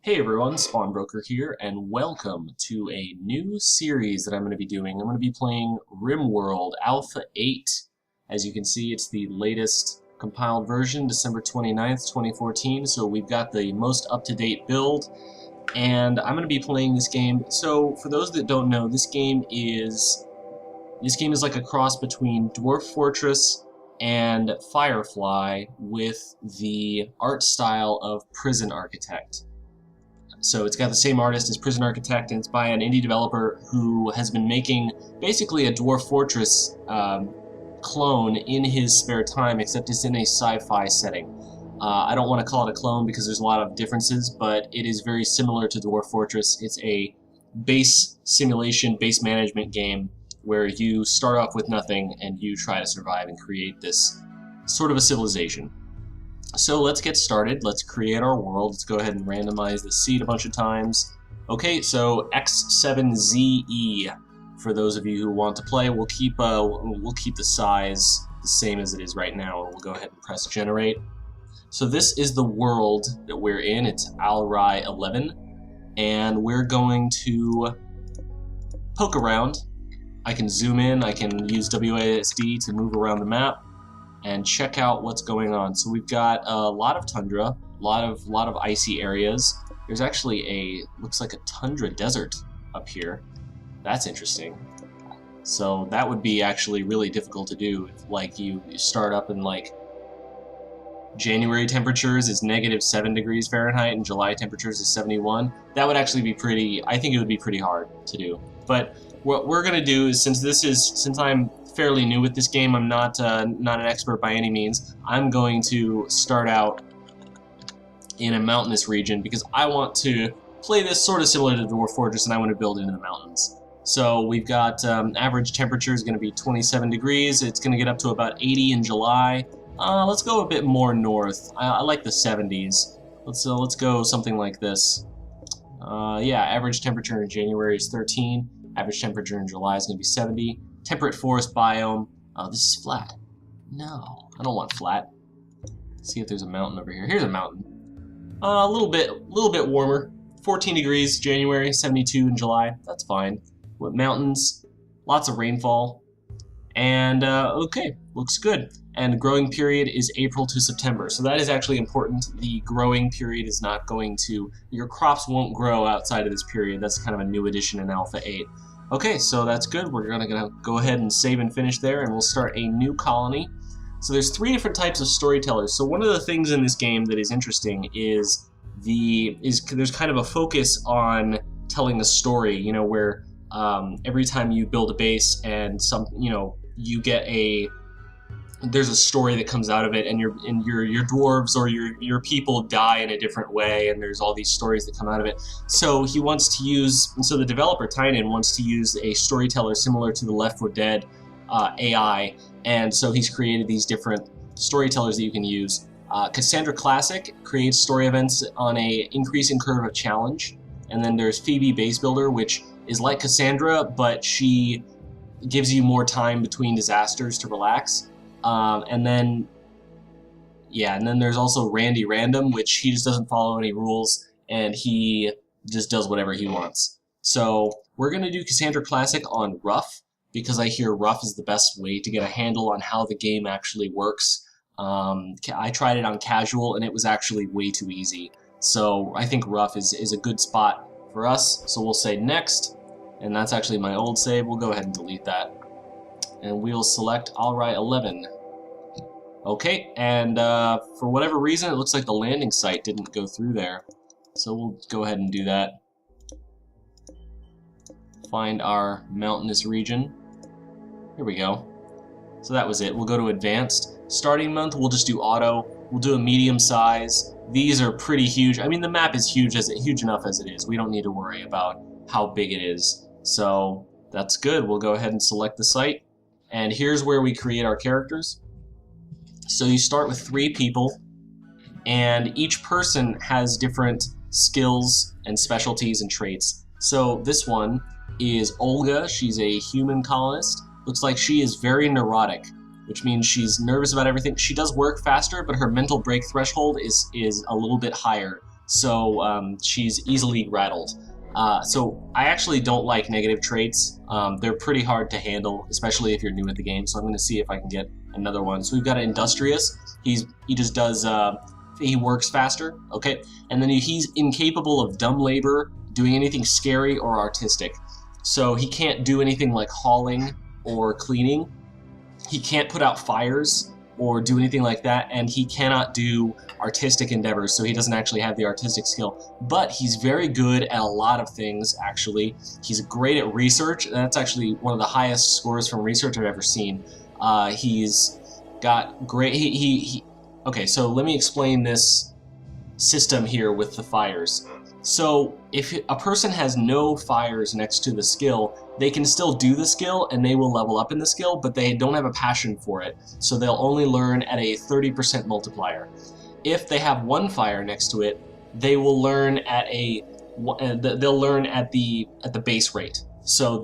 Hey everyone, Spawnbroker here, and welcome to a new series that I'm going to be doing. I'm going to be playing Rimworld Alpha 8. As you can see, it's the latest compiled version, December 29th, 2014, so we've got the most up-to-date build, and I'm going to be playing this game. So, for those that don't know, this game is like a cross between Dwarf Fortress and Firefly with the art style of Prison Architect. So it's got the same artist as Prison Architect, and it's by an indie developer who has been making basically a Dwarf Fortress clone in his spare time, except it's in a sci-fi setting. I don't want to call it a clone because there's a lot of differences, but it is very similar to Dwarf Fortress. It's a base simulation, base management game where you start off with nothing and you try to survive and create this sort of a civilization. So let's get started. Let's create our world. Let's go ahead and randomize the seed a bunch of times. Okay, so X7ZE for those of you who want to play. We'll keep the size the same as it is right now. We'll go ahead and press generate. So this is the world that we're in. It's Alrai 11, and we're going to poke around. I can zoom in. I can use WASD to move around the map and check out what's going on. So we've got a lot of tundra, a lot of icy areas. There's actually looks like a tundra desert up here. That's interesting. So that would be actually really difficult to do if like you start up in like January temperatures is -7 degrees Fahrenheit and July temperatures is 71. That would actually be I think it would be pretty hard to do. But what we're gonna do is, since I'm fairly new with this game, I'm not an expert by any means. I'm going to start out in a mountainous region because I want to play this sort of similar to Dwarf Fortress, and I want to build into the mountains. So we've got average temperature is going to be 27 degrees. It's going to get up to about 80 in July. Let's go a bit more north. I like the 70s. Let's go something like this. Yeah, average temperature in January is 13. Average temperature in July is going to be 70. Temperate forest biome. Oh, this is flat. No, I don't want flat. Let's see if there's a mountain over here. Here's a mountain. A little bit warmer. 14 degrees January, 72 in July. That's fine. With mountains, lots of rainfall, and okay, looks good. And growing period is April to September. So that is actually important. The growing period is not going to. Your crops won't grow outside of this period. That's kind of a new addition in Alpha 8. Okay, so that's good. We're gonna go ahead and save and finish there, and we'll start a new colony. So there's 3 different types of storytellers. So one of the things in this game that is interesting is there's kind of a focus on telling a story. You know, where every time you build a base and you get there's a story that comes out of it, and your dwarves or your people die in a different way, and there's all these stories that come out of it. So the developer Tynan wants to use a storyteller similar to the Left 4 Dead AI, and so he's created these different storytellers that you can use. Cassandra Classic creates story events on a increasing curve of challenge, and then there's Phoebe Base Builder, which is like Cassandra, but she gives you more time between disasters to relax. And then there's also Randy Random, which he just doesn't follow any rules, and he just does whatever he wants. So we're going to do Cassandra Classic on Rough, because I hear Rough is the best way to get a handle on how the game actually works. I tried it on Casual, and it was actually way too easy. So I think Rough is a good spot for us. So we'll say Next, and that's actually my old save. We'll go ahead and delete that. And we'll select Alrai 11. Okay, and for whatever reason, it looks like the landing site didn't go through there. So we'll go ahead and do that. Find our mountainous region. Here we go. So that was it. We'll go to Advanced. Starting month, we'll just do Auto. We'll do a medium size. These are pretty huge. I mean, the map is huge enough as it is. We don't need to worry about how big it is. So that's good. We'll go ahead and select the site. And here's where we create our characters. So you start with 3 people, and each person has different skills and specialties and traits. So this one is Olga. She's a human colonist. Looks like she is very neurotic, which means she's nervous about everything. She does work faster, but her mental break threshold is a little bit higher. so she's easily rattled. So I actually don't like negative traits. They're pretty hard to handle, especially if you're new at the game. So I'm going to see if I can get another one. So we've got an industrious. He just does he works faster. Okay, and then he's incapable of dumb labor, doing anything scary or artistic. So he can't do anything like hauling or cleaning. He can't put out fires or do anything like that, and he cannot do artistic endeavors, so he doesn't actually have the artistic skill. But he's very good at a lot of things, actually. He's great at research, and that's actually one of the highest scores from research I've ever seen. He's got great... Okay, so let me explain this system here with the fires. So if a person has no fires next to the skill, they can still do the skill and they will level up in the skill, but they don't have a passion for it. So they'll only learn at a 30% multiplier. If they have one fire next to it, they will learn at they'll learn at the base rate. So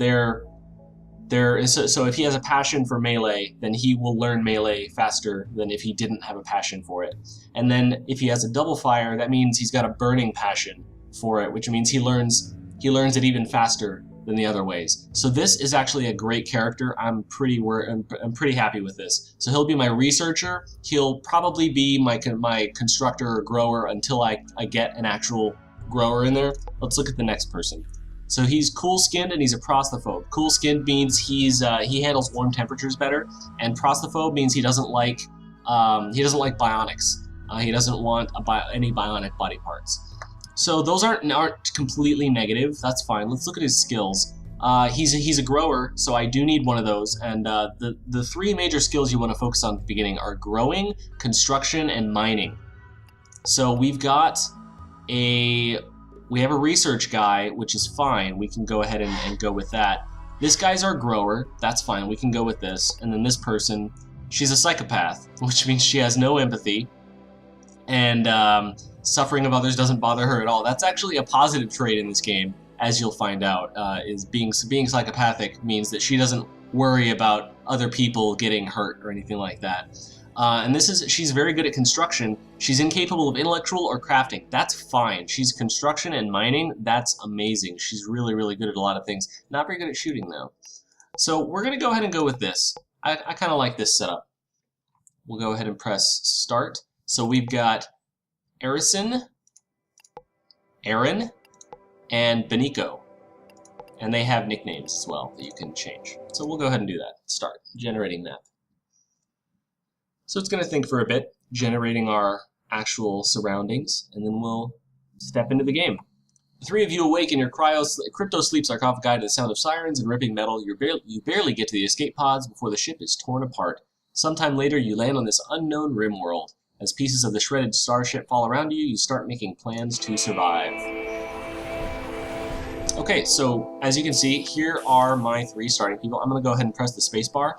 so if he has a passion for melee, then he will learn melee faster than if he didn't have a passion for it. And then if he has a double fire, that means he's got a burning passion for it, which means he learns it even faster than the other ways. So this is actually a great character. I'm pretty happy with this. So he'll be my researcher. He'll probably be my constructor or grower until I get an actual grower in there. Let's look at the next person. So he's cool-skinned and he's a prostophobe. Cool-skinned means he handles warm temperatures better, and prostophobe means he doesn't like bionics. He doesn't want any bionic body parts. So those aren't completely negative. That's fine. Let's look at his skills. He's a grower, so I do need one of those. And the three major skills you want to focus on at the beginning are growing, construction, and mining. So we have a research guy, which is fine. We can go ahead and go with that. This guy's our grower. That's fine. We can go with this. And then this person, she's a psychopath, which means she has no empathy. And suffering of others doesn't bother her at all. That's actually a positive trait in this game, as you'll find out. Is being psychopathic means that she doesn't worry about other people getting hurt or anything like that. And she's very good at construction. She's incapable of intellectual or crafting. That's fine. She's construction and mining. That's amazing. She's really, really good at a lot of things. Not very good at shooting, though. So we're going to go ahead and go with this. I kind of like this setup. We'll go ahead and press start. So we've got Aaron, and Benico. And they have nicknames as well that you can change. So we'll go ahead and do that. Start generating map. So it's going to think for a bit, generating our actual surroundings, and then we'll step into the game. The three of you awake in your crypto-sleep sarcophagi to the sound of sirens and ripping metal. You barely get to the escape pods before the ship is torn apart. Sometime later, you land on this unknown Rimworld. As pieces of the shredded starship fall around you, you start making plans to survive. Okay, so as you can see, here are my three starting people. I'm going to go ahead and press the spacebar.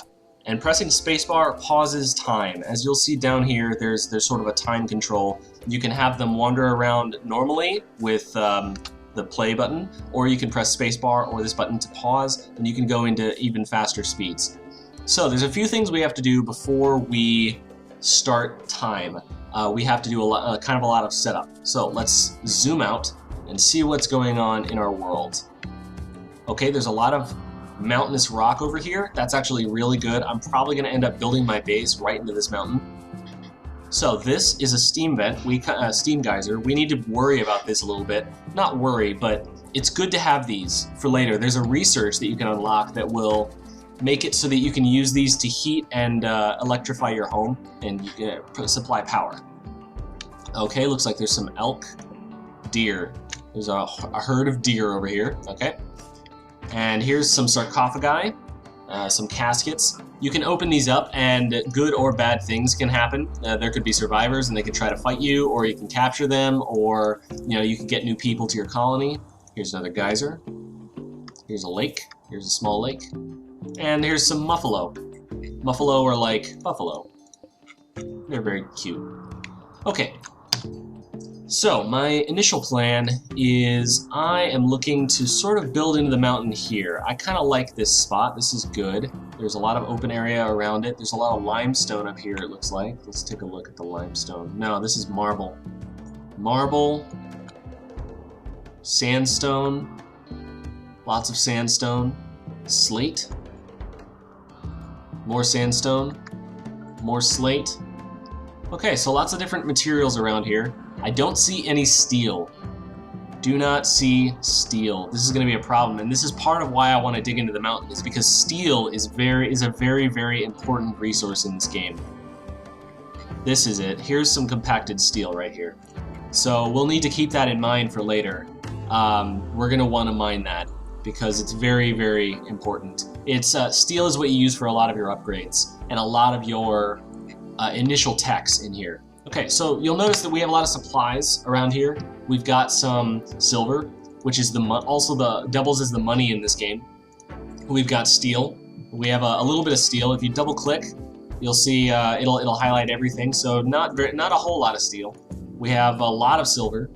And pressing spacebar pauses time. As you'll see down here, there's sort of a time control. You can have them wander around normally with the play button, or you can press spacebar or this button to pause, and you can go into even faster speeds. So there's a few things we have to do before we start time. We have to do kind of a lot of setup. So let's zoom out and see what's going on in our world. Okay, there's a lot of mountainous rock over here. That's actually really good. I'm probably going to end up building my base right into this mountain. So this is a steam vent, steam geyser. We need to worry about this a little bit. Not worry, but it's good to have these for later. There's a research that you can unlock that will make it so that you can use these to heat and electrify your home and supply power. Okay, looks like there's some elk, deer. There's a herd of deer over here. Okay. And here's some sarcophagi, some caskets. You can open these up and good or bad things can happen. There could be survivors and they could try to fight you, or you can capture them, or you can get new people to your colony. Here's another geyser. Here's a lake. Here's a small lake. And here's some muffalo. Muffalo are like buffalo. They're very cute. Okay. So, my initial plan is I am looking to sort of build into the mountain here. I kind of like this spot. This is good. There's a lot of open area around it. There's a lot of limestone up here, it looks like. Let's take a look at the limestone. No, this is marble. Marble Sandstone. Lots of sandstone. Slate. More sandstone. More slate. Okay, so lots of different materials around here. I don't see any steel. Do not see steel. This is going to be a problem, and this is part of why I want to dig into the mountain, is because steel is a very, very important resource in this game. This is it. Here's some compacted steel right here. So we'll need to keep that in mind for later. We're going to want to mine that because it's very, very important. It's steel is what you use for a lot of your upgrades and a lot of your initial techs in here. Okay, so you'll notice that we have a lot of supplies around here. We've got some silver, which is also doubles as the money in this game. We've got steel. We have a little bit of steel. If you double click, you'll see it'll highlight everything. So not a whole lot of steel. We have a lot of silver.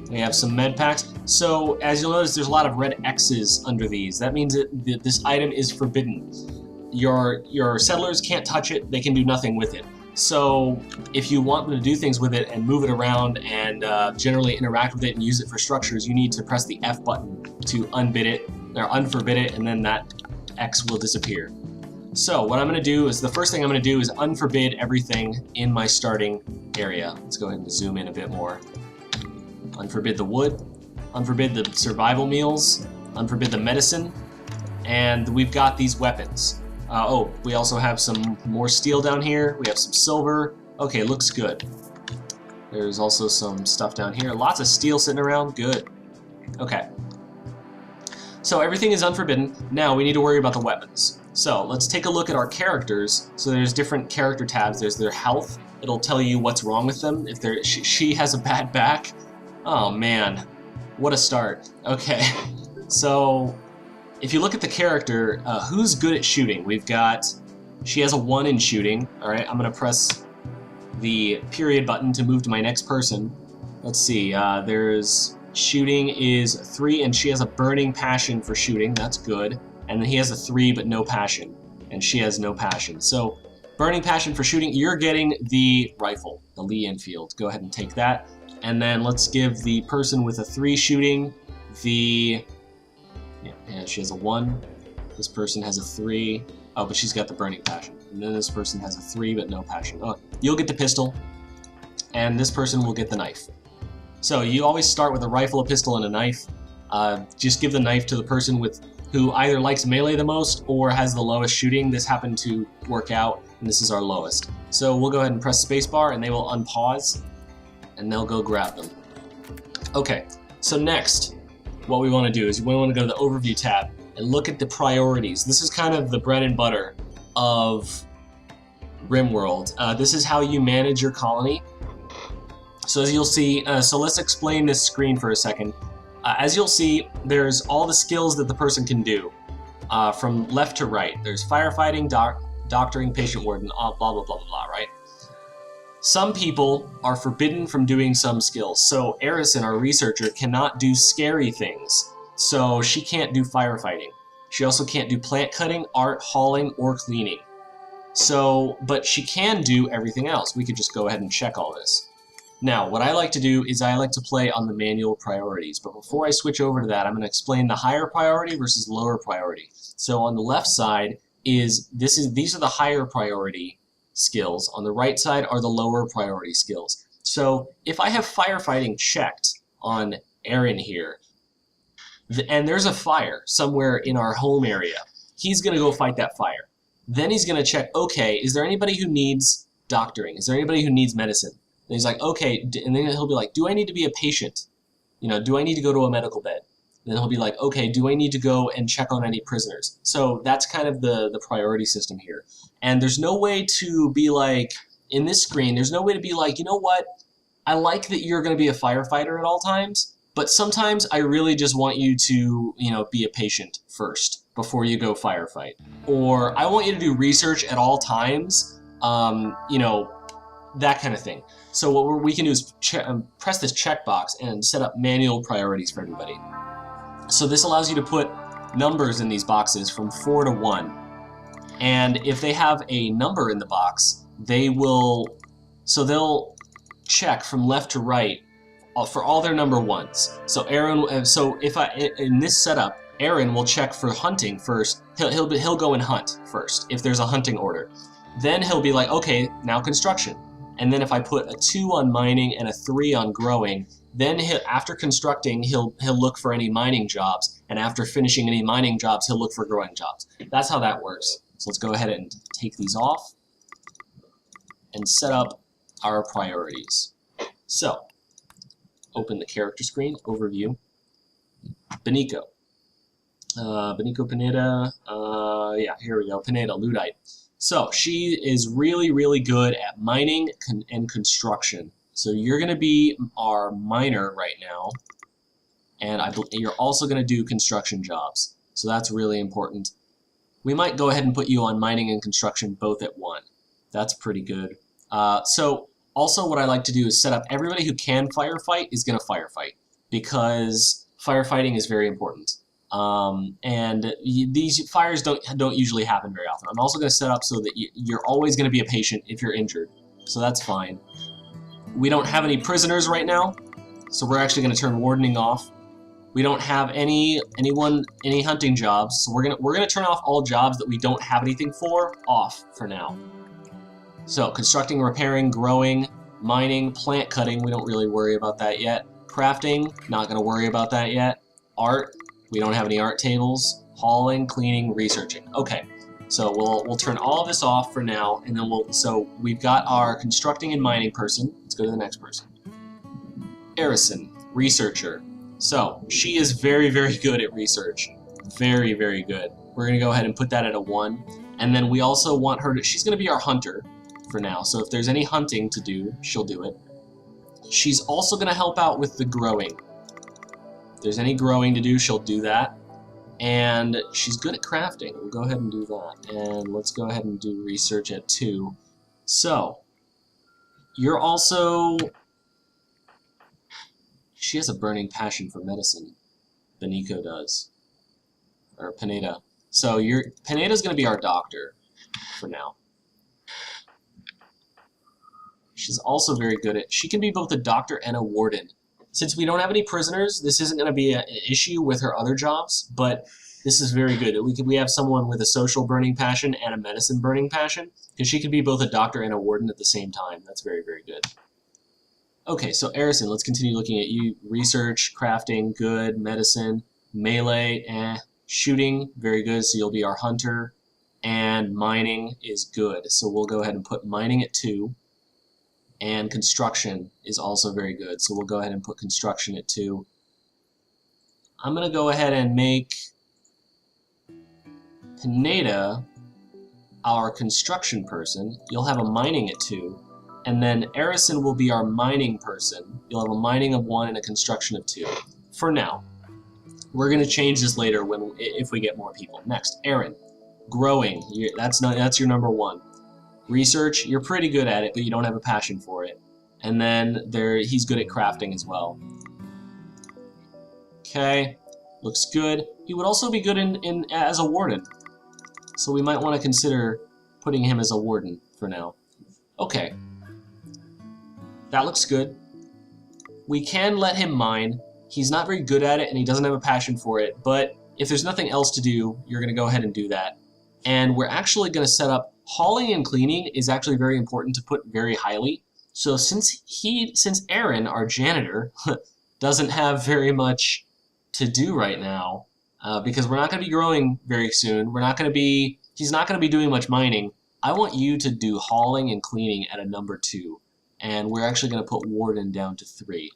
We have some med packs. So as you'll notice, there's a lot of red X's under these. That means that this item is forbidden. Your settlers can't touch it. They can do nothing with it. So if you want them to do things with it and move it around and generally interact with it and use it for structures, you need to press the F button to unbid it or unforbid it, and then that X will disappear. So what I'm going to do is, the first thing I'm going to do is unforbid everything in my starting area. Let's go ahead and zoom in a bit more. Unforbid the wood, unforbid the survival meals, unforbid the medicine, and we've got these weapons. Oh, we also have some more steel down here. We have some silver. Okay, looks good. There's also some stuff down here. Lots of steel sitting around. Good. Okay. So everything is unforbidden. Now we need to worry about the weapons. So let's take a look at our characters. So there's different character tabs. There's their health. It'll tell you what's wrong with them. If she has a bad back. Oh man, what a start. Okay, so if you look at the character, who's good at shooting? We've got, she has a 1 in shooting. All right, I'm gonna press the period button to move to my next person. Let's see, there's shooting is 3, and she has a burning passion for shooting. That's good. And then he has a 3 but no passion, and she has no passion. So burning passion for shooting, you're getting the rifle, the Lee Enfield. Go ahead and take that. And then let's give the person with a 3 shooting the, yeah, she has a 1. This person has a 3. Oh, but she's got the burning passion. And then this person has a 3 but no passion. Oh, you'll get the pistol, and this person will get the knife. So you always start with a rifle, a pistol, and a knife. Just give the knife to the person who either likes melee the most or has the lowest shooting. This happened to work out, and this is our lowest. So we'll go ahead and press spacebar, and they will unpause, and they'll go grab them. Okay, so next, what we want to do is we want to go to the overview tab and look at the priorities. This is kind of the bread and butter of Rimworld. This is how you manage your colony. So as you'll see, so let's explain this screen for a second. As you'll see, there's all the skills that the person can do from left to right. There's firefighting, doctoring, patient warden, blah, blah, blah, blah, blah, right? Some people are forbidden from doing some skills. So Arison, our researcher, cannot do scary things. So she can't do firefighting. She also can't do plant cutting, art, hauling, or cleaning. So, but she can do everything else. We could just go ahead and check all this. Now, what I like to do is I like to play on the manual priorities. But before I switch over to that, I'm going to explain the higher priority versus lower priority. So on the left side these are the higher priority skills. On the right side are the lower priority skills. So if I have firefighting checked on Aaron here, and there's a fire somewhere in our home area, he's going to go fight that fire. Then he's going to check, okay, is there anybody who needs doctoring? Is there anybody who needs medicine? And he's like, okay, and then he'll be like, do I need to be a patient? You know, do I need to go to a medical bed? And then he'll be like, okay, do I need to go and check on any prisoners? So that's kind of the priority system here. And there's no way to be like, in this screen, there's no way to be like, you know what? I like that you're going to be a firefighter at all times, but sometimes I really just want you to, you know, be a patient first before you go firefight. Or I want you to do research at all times, you know, that kind of thing. So what we can do is press this checkbox and set up manual priorities for everybody. So this allows you to put numbers in these boxes from 4 to 1. And if they have a number in the box, they'll check from left to right for all their number 1s. So Aaron, so if in this setup, Aaron will check for hunting first. He'll go and hunt first if there's a hunting order. Then he'll be like, okay, now construction. And then if I put a 2 on mining and a 3 on growing, then after constructing, he'll look for any mining jobs, and after finishing any mining jobs, he'll look for growing jobs. That's how that works. So let's go ahead and take these off and set up our priorities. So, open the character screen, overview. Benico. Benico Pineda, yeah, here we go, Pineda, Luddite. So, she is really, really good at mining and construction. So you're going to be our miner right now, and you're also going to do construction jobs. So that's really important. We might go ahead and put you on mining and construction both at 1. That's pretty good. So also what I like to do is set up everybody who can firefight is going to firefight, because firefighting is very important. And these fires don't usually happen very often. I'm also going to set up so that you're always going to be a patient if you're injured. So that's fine. We don't have any prisoners right now, so we're actually going to turn wardening off. We don't have any hunting jobs, so we're gonna turn off all jobs that we don't have anything off for now. So constructing, repairing, growing, mining, plant cutting, we don't really worry about that yet. Crafting, not going to worry about that yet. Art, we don't have any art tables. Hauling, cleaning, researching. Okay. So we'll turn all of this off for now, and then so we've got our constructing and mining person. Let's go to the next person. Arison, researcher. So she is very, very good at research. Very, very good. We're going to go ahead and put that at a 1. And then we also want her she's going to be our hunter for now. So if there's any hunting to do, she'll do it. She's also going to help out with the growing. If there's any growing to do, she'll do that. And she's good at crafting. We'll go ahead and do that. And let's go ahead and do research at 2. So, you're also... She has a burning passion for medicine. Benico does. Or Pineda. So, Pineda's going to be our doctor for now. She's also very good at... She can be both a doctor and a warden. Since we don't have any prisoners, this isn't going to be an issue with her other jobs, but this is very good. We have someone with a social burning passion and a medicine burning passion, because she could be both a doctor and a warden at the same time. That's very, very good. Okay, so Arison, let's continue looking at you. Research, crafting, good, medicine, melee, shooting, very good, so you'll be our hunter, and mining is good. So we'll go ahead and put mining at 2. And construction is also very good, so we'll go ahead and put construction at 2. I'm going to go ahead and make Pineda our construction person. You'll have a mining at 2. And then Arison will be our mining person. You'll have a mining of 1 and a construction of 2. For now. We're going to change this later if we get more people. Next, Aaron. Growing. That's your number 1. Research, you're pretty good at it, but you don't have a passion for it. And then he's good at crafting as well. Okay, looks good. He would also be good as a warden. So we might want to consider putting him as a warden for now. Okay. That looks good. We can let him mine. He's not very good at it, and he doesn't have a passion for it, but if there's nothing else to do, you're going to go ahead and do that. And we're actually going to set up hauling and cleaning is actually very important to put very highly. So since Aaron, our janitor, doesn't have very much to do right now, because we're not going to be growing very soon, he's not going to be doing much mining, I want you to do hauling and cleaning at a number 2. And we're actually going to put warden down to 3.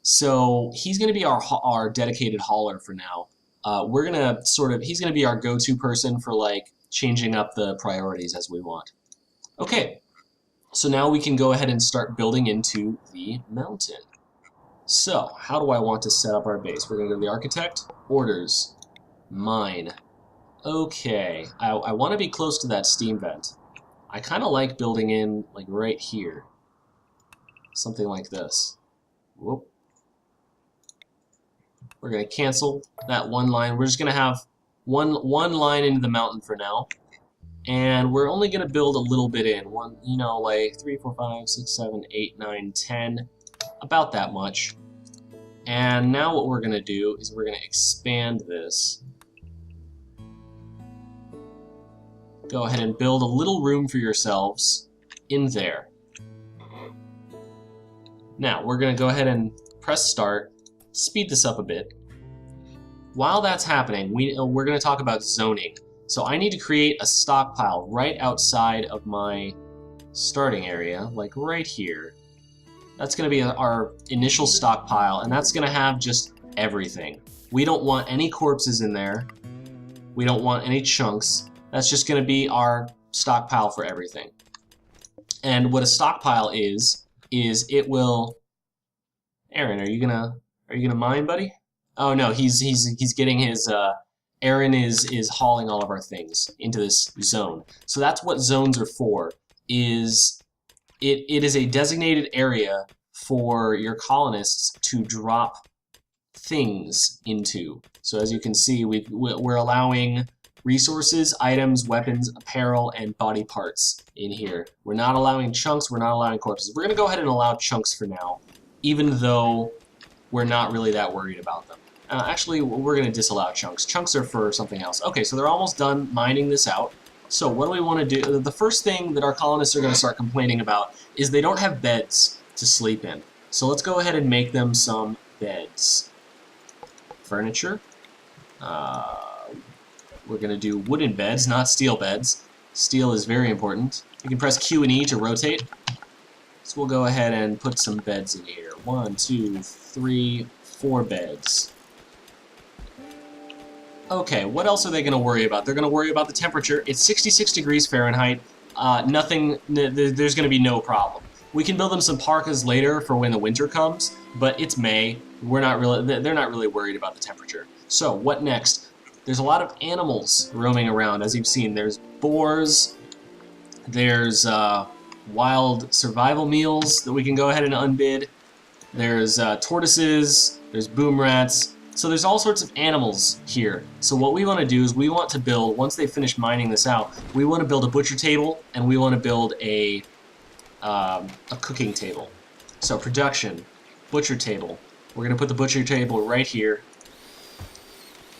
So he's going to be our dedicated hauler for now. We're going to he's going to be our go-to person for like changing up the priorities as we want. Okay, so now we can go ahead and start building into the mountain. So, how do I want to set up our base? We're going to go to the architect, orders, mine. Okay, I want to be close to that steam vent. I kind of like building in like right here. Something like this. Whoop. We're going to cancel that one line. We're just going to have one line into the mountain for now. And we're only going to build a little bit in. Like 3, 4, 5, 6, 7, 8, 9, 10. About that much. And now what we're going to do is we're going to expand this. Go ahead and build a little room for yourselves in there. Now, we're going to go ahead and press start, speed this up a bit. While that's happening, we're going to talk about zoning. So I need to create a stockpile right outside of my starting area, like right here. That's going to be our initial stockpile, and that's going to have just everything. We don't want any corpses in there. We don't want any chunks. That's just going to be our stockpile for everything. And what a stockpile is it will... Aaron, are you gonna mine, buddy? Oh no, he's getting his Aaron is hauling all of our things into this zone. So that's what zones are for. It is a designated area for your colonists to drop things into. So as you can see, we're allowing resources, items, weapons, apparel, and body parts in here. We're not allowing chunks, we're not allowing corpses. We're going to go ahead and allow chunks for now, even though we're not really that worried about them. Actually, we're going to disallow chunks. Chunks are for something else. Okay, so they're almost done mining this out. So what do we want to do? The first thing that our colonists are going to start complaining about is they don't have beds to sleep in. So let's go ahead and make them some beds. Furniture. We're going to do wooden beds, not steel beds. Steel is very important. You can press Q and E to rotate. So we'll go ahead and put some beds in here. 1, 2, 3, 4 beds. Okay, what else are they going to worry about? They're going to worry about the temperature. It's 66 degrees Fahrenheit. There's going to be no problem. We can build them some parkas later for when the winter comes, but it's May. They're not really worried about the temperature. So what next? There's a lot of animals roaming around, as you've seen. There's boars. There's wild survival meals that we can go ahead and unbid. There's tortoises. There's boom rats. So there's all sorts of animals here. So what we want to do is we want to build, once they finish mining this out, we want to build a butcher table and we want to build a cooking table. So production, butcher table. We're going to put the butcher table right here.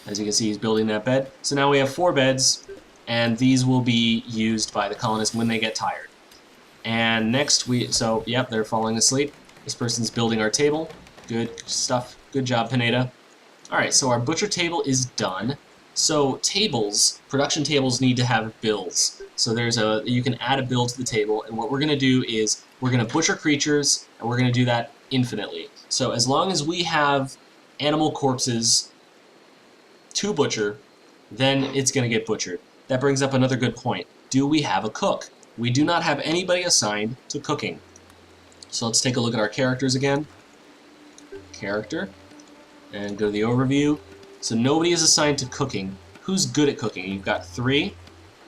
As you can see, he's building that bed. So now we have 4 beds, and these will be used by the colonists when they get tired. And next yep, they're falling asleep. This person's building our table. Good stuff. Good job, Pineda. Alright, so our butcher table is done. So tables, production tables need to have builds. So you can add a build to the table, and what we're going to do is we're going to butcher creatures, and we're going to do that infinitely. So as long as we have animal corpses to butcher, then it's going to get butchered. That brings up another good point. Do we have a cook? We do not have anybody assigned to cooking. So let's take a look at our characters again. Character. And go to the overview. So nobody is assigned to cooking. Who's good at cooking? You've got 3.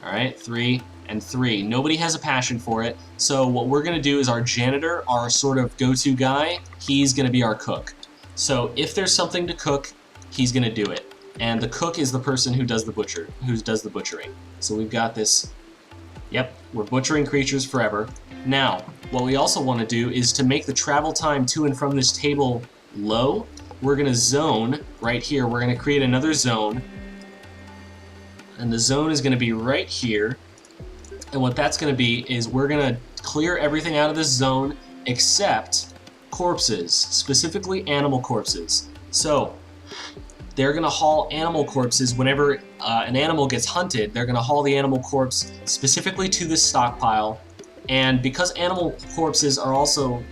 Alright, 3 and 3. Nobody has a passion for it. So what we're going to do is our janitor, our sort of go-to guy, he's going to be our cook. So if there's something to cook, he's going to do it. And the cook is the person who does the butchering. So we've got this. Yep, we're butchering creatures forever. Now, what we also want to do is to make the travel time to and from this table low, we're going to zone right here. We're going to create another zone. And the zone is going to be right here. And what that's going to be is we're going to clear everything out of this zone except corpses, specifically animal corpses. So they're going to haul animal corpses whenever an animal gets hunted. They're going to haul the animal corpse specifically to this stockpile. And because animal corpses are also...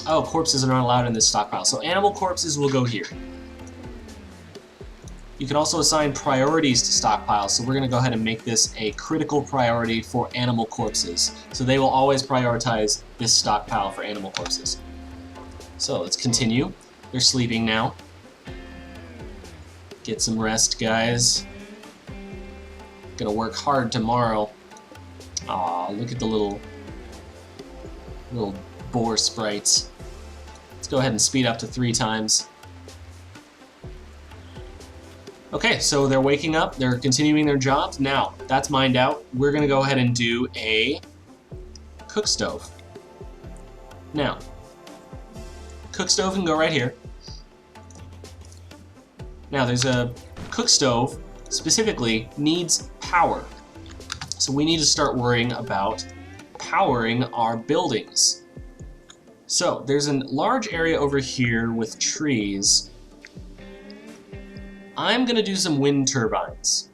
Oh, corpses are not allowed in this stockpile. So animal corpses will go here. You can also assign priorities to stockpiles. So we're going to go ahead and make this a critical priority for animal corpses. So they will always prioritize this stockpile for animal corpses. So let's continue. They're sleeping now. Get some rest, guys. Gonna work hard tomorrow. Aw, look at the little boar sprites. Let's go ahead and speed up to 3 times. Okay, so they're waking up. They're continuing their jobs. Now, that's mined out. We're gonna go ahead and do a cook stove. Now, cook stove can go right here. Now, there's a cook stove, specifically, needs power. So we need to start worrying about powering our buildings. So there's a large area over here with trees. I'm going to do some wind turbines.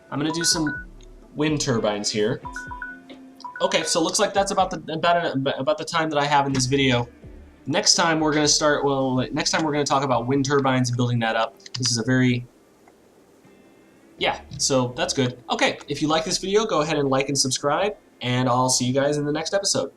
I'm going to do some wind turbines here. Okay, so looks like that's about the time that I have in this video. Next time we're going to next time we're going to talk about wind turbines and building that up. This is a very... Yeah, so that's good. Okay, if you like this video, go ahead and like and subscribe, and I'll see you guys in the next episode.